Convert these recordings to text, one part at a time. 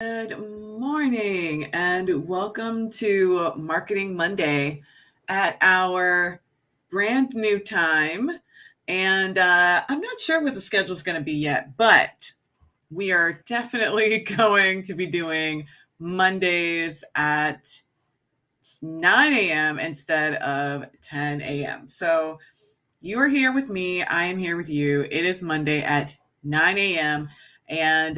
Good morning and welcome to Marketing Monday at our brand new time. And I'm not sure what the schedule is going to be yet, but we are definitely going to be doing Mondays at 9 a.m. instead of 10 a.m. So you are here with me. I am here with you. It is Monday at 9 a.m. And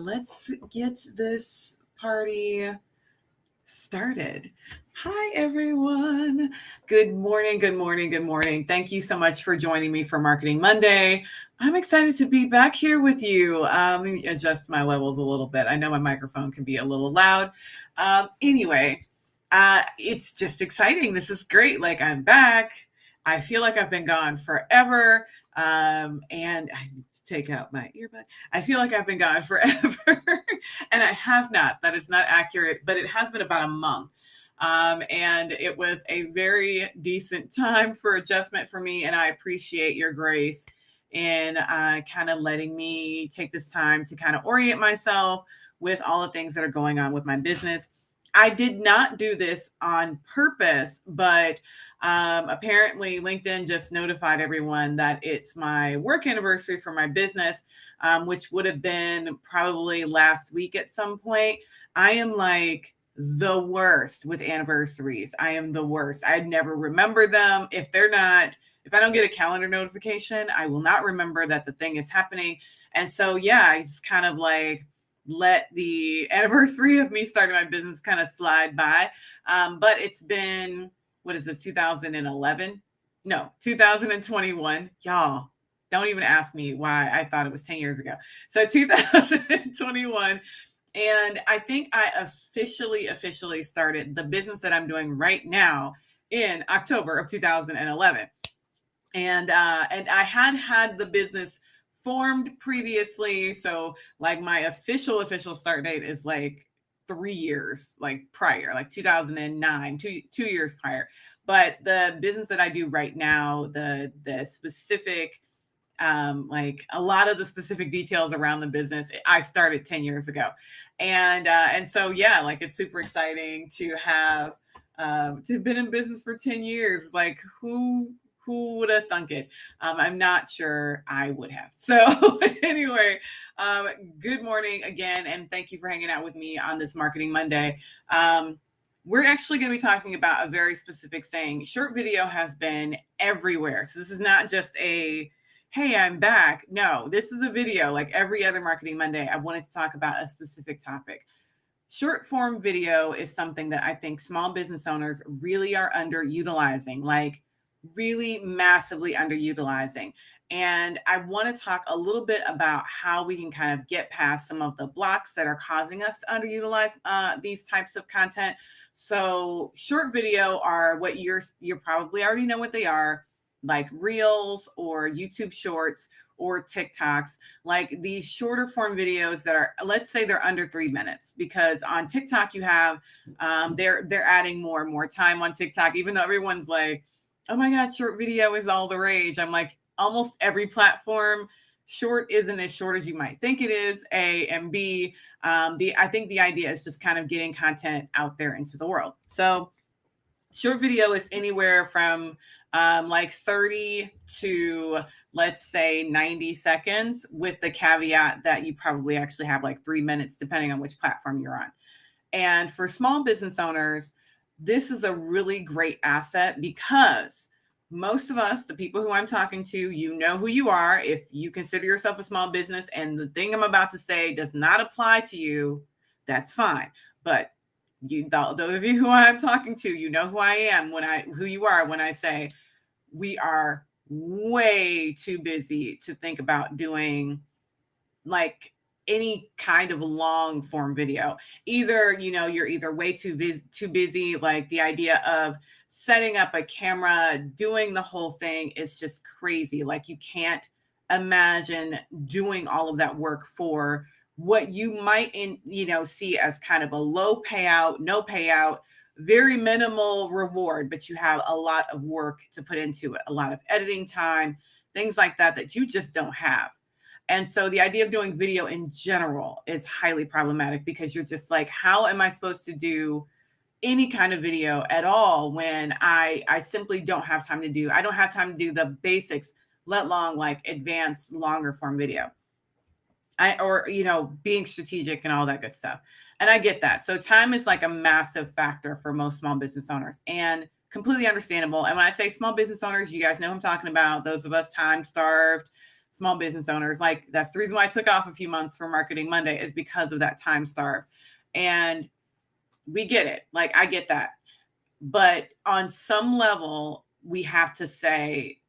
let's get this party started. Hi, everyone. Good morning, good morning, good morning. Thank you so much for joining me for Marketing Monday. I'm excited to be back here with you. Let me adjust my levels a little bit. I know my microphone can be a little loud. Anyway, it's just exciting. This is great. Like, I'm back. I feel like I've been gone forever. And I need to take out my earbud. I feel like I've been gone forever. And I have not. That is not accurate, but it has been about a month. And it was a very decent time for adjustment for me. And I appreciate your grace in kind of letting me take this time to kind of orient myself with all the things that are going on with my business. I did not do this on purpose, but apparently LinkedIn just notified everyone that it's my work anniversary for my business, which would have been probably last week at some point. I am like the worst with anniversaries. I am the worst. I never remember them. If I don't get a calendar notification, I will not remember that the thing is happening. And so, yeah, I just kind of like let the anniversary of me starting my business kind of slide by. But it's been, what is this, 2011? No, 2021. Y'all, don't even ask me why I thought it was 10 years ago. So 2021. And I think I officially started the business that I'm doing right now in October of 2011. And I had the business formed previously. So like my official start date is like 3 years like prior, like 2009, 2 years prior. But the business that I do right now, the specific like a lot of the specific details around the business, I started 10 years ago. And so yeah, like it's super exciting to have been in business for 10 years. Like who would have thunk it? I'm not sure I would have. So anyway, good morning again, and thank you for hanging out with me on this Marketing Monday. We're actually going to be talking about a very specific thing. Short video has been everywhere. So this is not just a, hey, I'm back. No, this is a video like every other Marketing Monday. I wanted to talk about a specific topic. Short form video is something that I think small business owners really are underutilizing, like really massively underutilizing. And I want to talk a little bit about how we can kind of get past some of the blocks that are causing us to underutilize these types of content. So short video are what you're probably already know what they are, like Reels or YouTube Shorts or TikToks, like these shorter form videos that are, let's say they're under 3 minutes, because on TikTok you have they're adding more and more time on TikTok, even though everyone's like, oh my God, short video is all the rage. I'm like, almost every platform, short isn't as short as you might think it is, A, and B, I think the idea is just kind of getting content out there into the world. So short video is anywhere from like 30 to, let's say, 90 seconds, with the caveat that you probably actually have like 3 minutes, depending on which platform you're on. And for small business owners, this is a really great asset, because most of us, the people who I'm talking to, you know who you are. If you consider yourself a small business and the thing I'm about to say does not apply to you, that's fine. But those of you who I'm talking to, you know who I am who you are when I say we are way too busy to think about doing like any kind of long form video. Either, you're either way too busy, like the idea of setting up a camera, doing the whole thing is just crazy. Like you can't imagine doing all of that work for what you might see as kind of a low payout, no payout, very minimal reward, but you have a lot of work to put into it, a lot of editing time, things like that you just don't have. And so the idea of doing video in general is highly problematic because you're just like, how am I supposed to do any kind of video at all when I simply don't have time to do. I don't have time to do the basics, let alone like advanced longer form video. Or being strategic and all that good stuff. And I get that. So time is like a massive factor for most small business owners and completely understandable. And when I say small business owners, you guys know who I'm talking about. Those of us time starved small business owners, like that's the reason why I took off a few months for Marketing Monday, is because of that time starve. And we get it. Like I get that. But on some level, we have to say,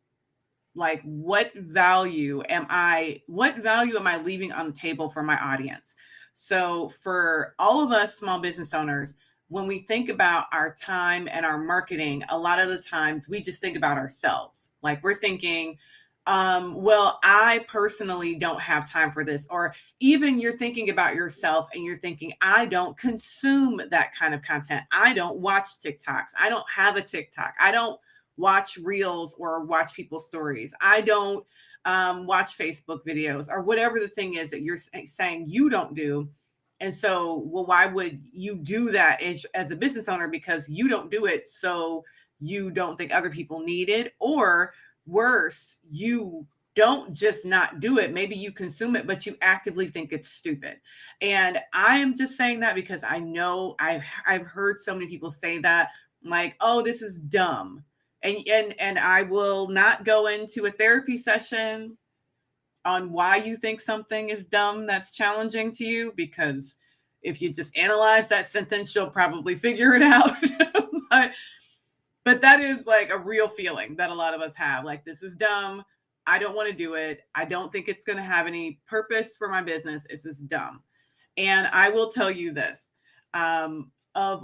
like, what value am I leaving on the table for my audience? So for all of us small business owners, when we think about our time and our marketing, a lot of the times we just think about ourselves. Like we're thinking, well, I personally don't have time for this. Or even you're thinking about yourself and you're thinking, I don't consume that kind of content. I don't watch TikToks. I don't have a TikTok. I don't watch reels or watch people's stories. I don't watch Facebook videos or whatever the thing is that you're saying you don't do. And so, well, why would you do that as a business owner? Because you don't do it. So you don't think other people need it, or worse, you don't just not do it. Maybe you consume it, but you actively think it's stupid. And I am just saying that because I know I've heard so many people say that, like, oh, this is dumb. And I will not go into a therapy session on why you think something is dumb that's challenging to you, because if you just analyze that sentence, you'll probably figure it out. but that is like a real feeling that a lot of us have. Like, this is dumb. I don't want to do it. I don't think it's going to have any purpose for my business. It's just dumb. And I will tell you this, of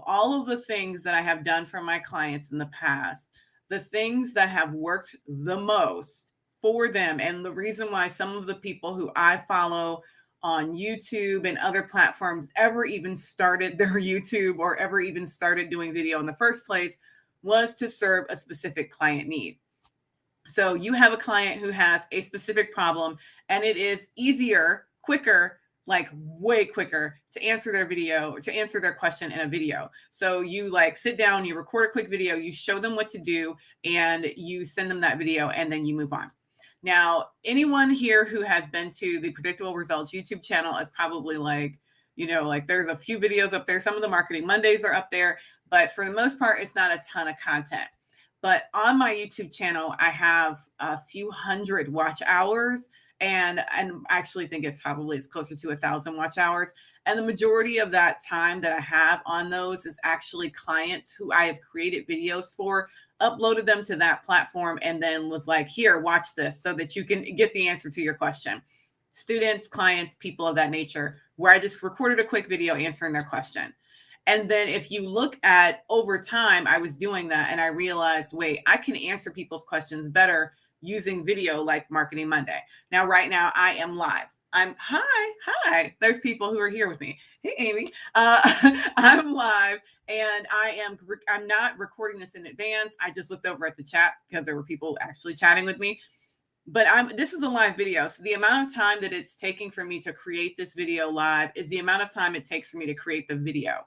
all of the things that I have done for my clients in the past, the things that have worked the most for them, and the reason why some of the people who I follow on YouTube and other platforms ever even started their YouTube or ever even started doing video in the first place, was to serve a specific client need. So you have a client who has a specific problem, and it is easier, quicker, like way quicker to answer their question in a video. So you like sit down, you record a quick video, you show them what to do, and you send them that video, and then you move on. Now, anyone here who has been to the Predictable Results YouTube channel is probably like, like there's a few videos up there. Some of the Marketing Mondays are up there, but for the most part, it's not a ton of content. But on my YouTube channel, I have a few hundred watch hours, and I actually think it probably is closer to 1,000 watch hours. And the majority of that time that I have on those is actually clients who I have created videos for, uploaded them to that platform, and then was like, here, watch this so that you can get the answer to your question. Students, clients, people of that nature, where I just recorded a quick video answering their question. And then if you look at over time, I was doing that and I realized, wait, I can answer people's questions better using video like Marketing Monday. Now, right now I am live. Hi. There's people who are here with me. Hey, Amy. I'm live, and I'm not recording this in advance. I just looked over at the chat because there were people actually chatting with me. But this is a live video. So the amount of time that it's taking for me to create this video live is the amount of time it takes for me to create the video.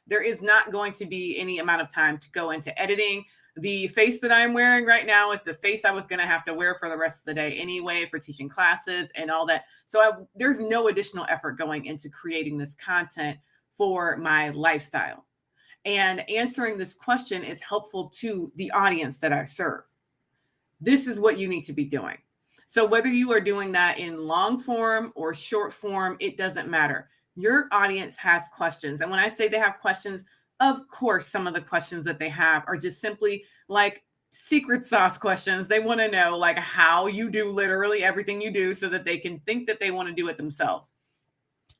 There is not going to be any amount of time to go into editing. The face that I'm wearing right now is the face I was going to have to wear for the rest of the day anyway, for teaching classes and all that. So there's no additional effort going into creating this content for my lifestyle. And answering this question is helpful to the audience that I serve. This is what you need to be doing. So whether you are doing that in long form or short form, it doesn't matter. Your audience has questions. And when I say they have questions, of course, some of the questions that they have are just simply like secret sauce questions. They want to know like how you do literally everything you do so that they can think that they want to do it themselves.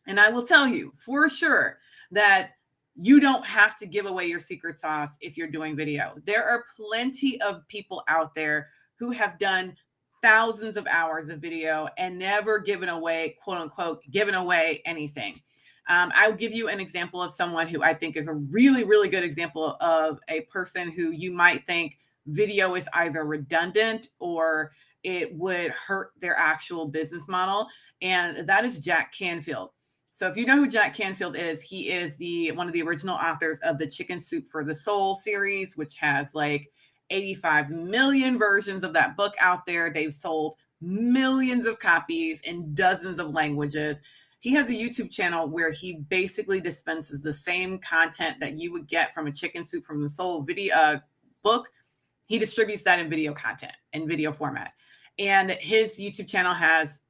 And I will tell you for sure that you don't have to give away your secret sauce if you're doing video. There are plenty of people out there who have done thousands of hours of video and never given away, quote unquote, given away anything. I'll give you an example of someone who I think is a really, really good example of a person who you might think video is either redundant or it would hurt their actual business model. And that is Jack Canfield. So if you know who Jack Canfield is, he is one of the original authors of the Chicken Soup for the Soul series, which has like 85 million versions of that book out there. They've sold millions of copies in dozens of languages. He has a YouTube channel where he basically dispenses the same content that you would get from a Chicken Soup from the Soul video book. He distributes that in video content, in video format. And his YouTube channel has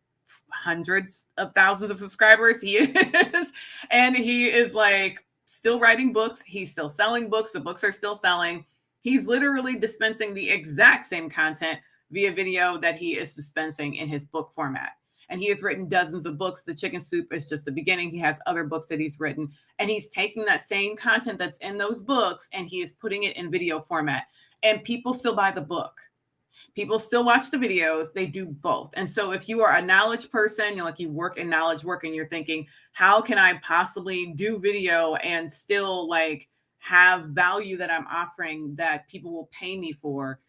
hundreds of thousands of subscribers. He is, and he is like still writing books. He's still selling books. The books are still selling. He's literally dispensing the exact same content via video that he is dispensing in his book format. And he has written dozens of books. The Chicken Soup is just the beginning. He has other books that he's written, and he's taking that same content that's in those books and he is putting it in video format. And people still buy the book. People still watch the videos. They do both. And so if you are a knowledge person, you work in knowledge work and you're thinking, how can I possibly do video and still like have value that I'm offering that people will pay me for?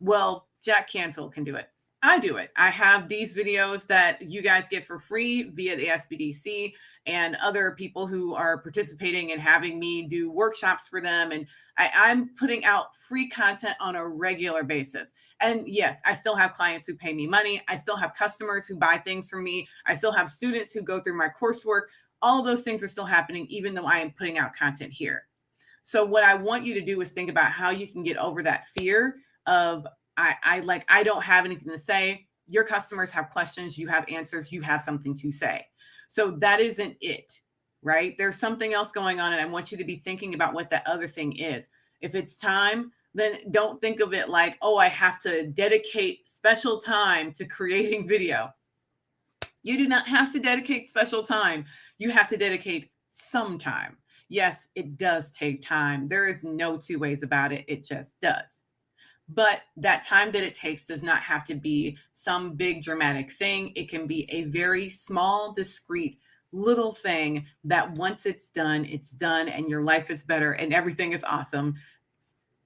Well, Jack Canfield can do it. I do it. I have these videos that you guys get for free via the SBDC and other people who are participating and having me do workshops for them. And I'm putting out free content on a regular basis. And yes, I still have clients who pay me money. I still have customers who buy things from me. I still have students who go through my coursework. All of those things are still happening, even though I am putting out content here. So what I want you to do is think about how you can get over that fear of, I don't have anything to say. Your customers have questions, you have answers, you have something to say. So that isn't it, right? There's something else going on, and I want you to be thinking about what that other thing is. If it's time, then don't think of it like, oh, I have to dedicate special time to creating video. You do not have to dedicate special time. You have to dedicate some time. Yes, it does take time. There is no two ways about it. It just does. But that time that it takes does not have to be some big dramatic thing. It can be a very small, discreet little thing that once it's done, and your life is better and everything is awesome.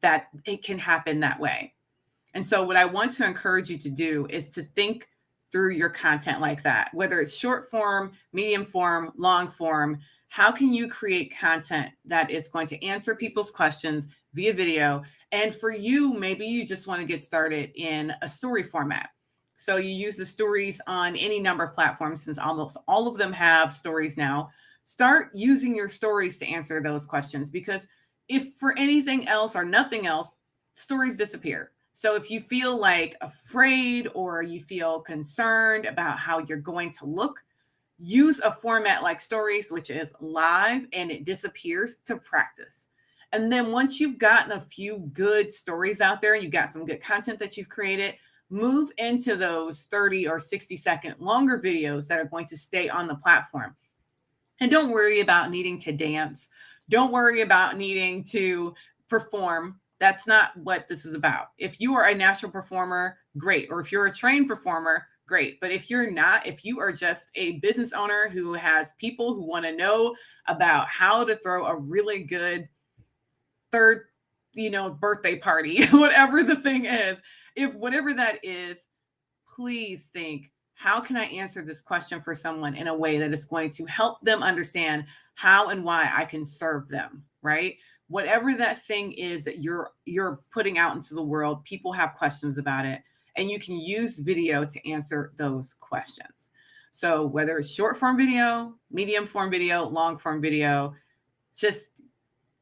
That it can happen that way. And so what I want to encourage you to do is to think through your content like that, whether it's short form, medium form, long form. How can you create content that is going to answer people's questions via video? And for you, maybe you just want to get started in a story format. So you use the stories on any number of platforms, since almost all of them have stories now. Start using your stories to answer those questions, because if for anything else or nothing else, stories disappear. So if you feel like afraid or you feel concerned about how you're going to look, use a format like stories, which is live and it disappears, to practice. And then once you've gotten a few good stories out there and you've got some good content that you've created, move into those 30 or 60-second longer videos that are going to stay on the platform. And don't worry about needing to dance. Don't worry about needing to perform. That's not what this is about. If you are a natural performer, great. Or if you're a trained performer, great. But if you're not, if you are just a business owner who has people who want to know about how to throw a really good third, birthday party, whatever the thing is, if whatever that is, please think, how can I answer this question for someone in a way that is going to help them understand how and why I can serve them, right? Whatever that thing is that you're putting out into the world, people have questions about it, and you can use video to answer those questions. So whether it's short form video, medium form video, long form video, just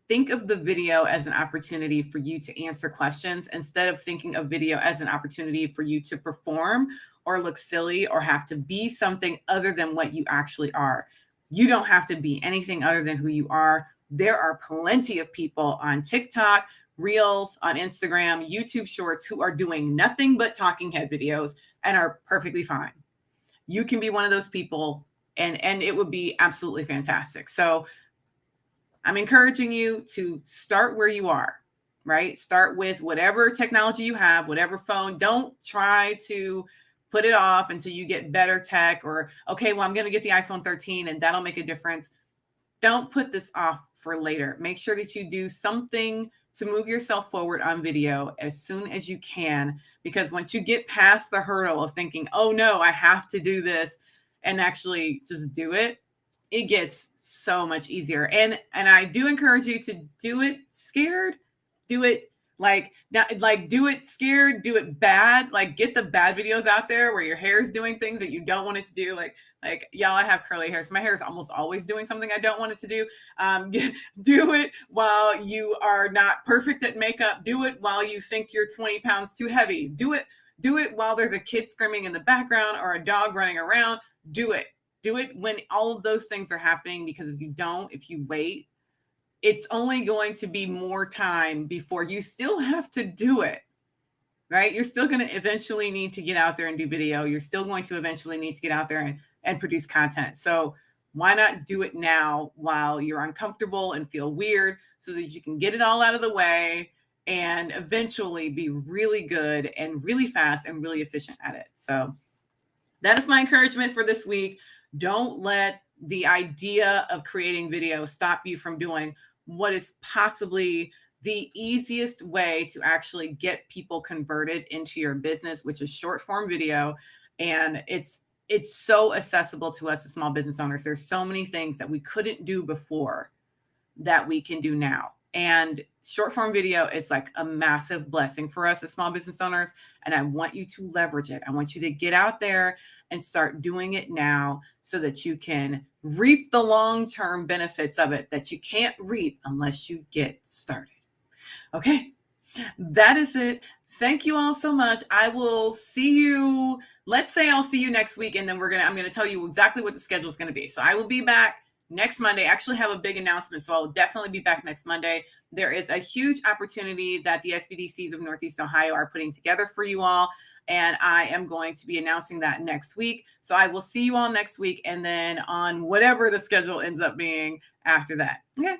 think of the video as an opportunity for you to answer questions instead of thinking of video as an opportunity for you to perform or look silly or have to be something other than what you actually are. You don't have to be anything other than who you are. There are plenty of people on TikTok, Reels, on Instagram, YouTube Shorts who are doing nothing but talking head videos and are perfectly fine. You can be one of those people, and it would be absolutely fantastic. So I'm encouraging you to start where you are, right? Start with whatever technology you have, whatever phone. Don't try to put it off until you get better tech, or, okay, well, I'm going to get the iPhone 13 and that'll make a difference. Don't put this off for later. Make sure that you do something to move yourself forward on video as soon as you can, because once you get past the hurdle of thinking, oh no, I have to do this, and actually just do it, it gets so much easier. And I do encourage you to do it scared, do it like not like do it scared, do it bad, like get the bad videos out there where your hair is doing things that you don't want it to do. Like y'all, I have curly hair, so my hair is almost always doing something I don't want it to do. Do it while you are not perfect at makeup. Do it while you think you're 20 pounds too heavy. Do it while there's a kid screaming in the background or a dog running around. Do it. Do it when all of those things are happening, because if you wait, it's only going to be more time before you still have to do it, right? You're still going to eventually need to get out there and do video. You're still going to eventually need to get out there and produce content. So why not do it now while you're uncomfortable and feel weird, so that you can get it all out of the way and eventually be really good and really fast and really efficient at it. So that is my encouragement for this week. Don't let the idea of creating video stop you from doing what is possibly the easiest way to actually get people converted into your business, which is short form video. And it's so accessible to us as small business owners. There's so many things that we couldn't do before that we can do now. And short form video is like a massive blessing for us as small business owners. And I want you to leverage it. I want you to get out there and start doing it now, so that you can reap the long-term benefits of it that you can't reap unless you get started. Okay, that is it. Thank you all so much. I will see you. Let's say I'll see you next week, and then I'm going to tell you exactly what the schedule is going to be. So I will be back next Monday. I actually have a big announcement, so I'll definitely be back next Monday. There is a huge opportunity that the SBDCs of Northeast Ohio are putting together for you all, and I am going to be announcing that next week. So I will see you all next week, and then on whatever the schedule ends up being after that. Okay.